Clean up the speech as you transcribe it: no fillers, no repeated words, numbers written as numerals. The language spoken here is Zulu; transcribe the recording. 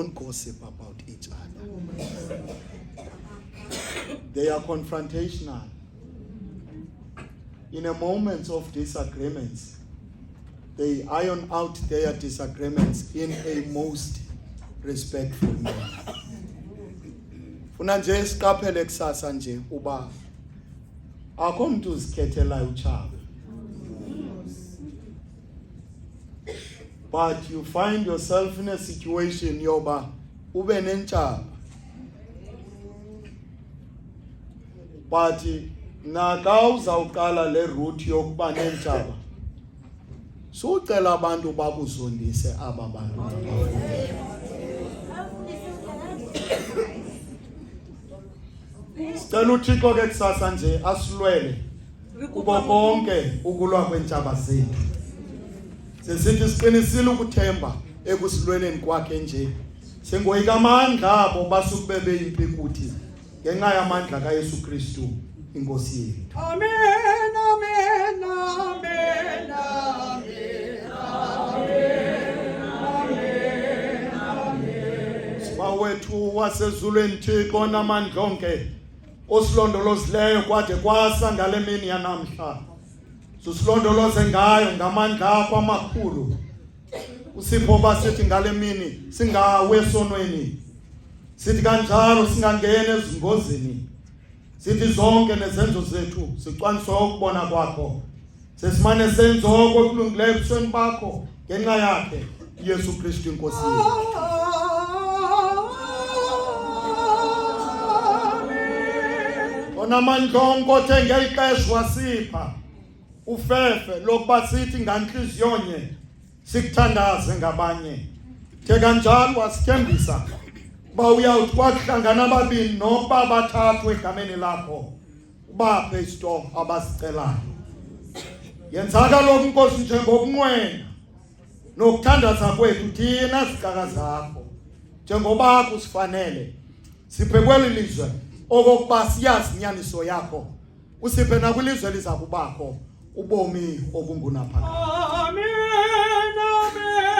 Don't gossip about each other. They are confrontational. In a moment of disagreements, they iron out their disagreements in a most respectful manner. Funa nje siqaphele kusasa nje uba akho umuntu uzikhethela utshaba. But you find yourself in a situation yoba ube nentshaba. But naka uzawuqala le route yokuba nentshaba. Sucela abantu bakuzondise aba bantu. Sicela uThixo ke kusasa nje asilwele kubo konke ukulwa kwentshaba zethu. Sesithi siqinisile ukuthemba ekusilweni kwakhe nje. Sengoyika amandla abo basukube beyimpikuthi ngenxa yamandla kaYesu Kristu inkosi yethu. Amen, amen, amen, amen, amen, amen. Sibawethu wasezulwini Thixo namandla onke osilondolozileyo kwade kwasa ngale mini yanamhla. Susilondoloze ngayo ngamandla akho amakhulu. Usipho basithi ngale mini singawe esonweni. Sithi kanjalo singangena ezingozini. Sithi zonke nezenzo zethu sicwaniswa ukubona kwakho. Sesimane senzo okulungileyo ebusweni bakho ngenxa yakhe Yesu Kristu inkosi yethu. Onamandla onke othe ngexesha wasipha ufefe lokuba sithi nganhliziyonye sikuthandaze ngabanye. The kanjalo wasithembisa ba uyawuthi kwakuhlangana ababini noba bathathu egameni lakho ubaphe isto abasicelayo. Yenzaka lokhu Nkosi njengokunqwena nokuthandaza kwethu thina zicaka zakho njengoba kusifanele siphe kweli lizwe okokuba siyazi inyaniso yakho. Usiphe nakwilizwe liza kubakho ubomi obungunaphakade. Amen, amen.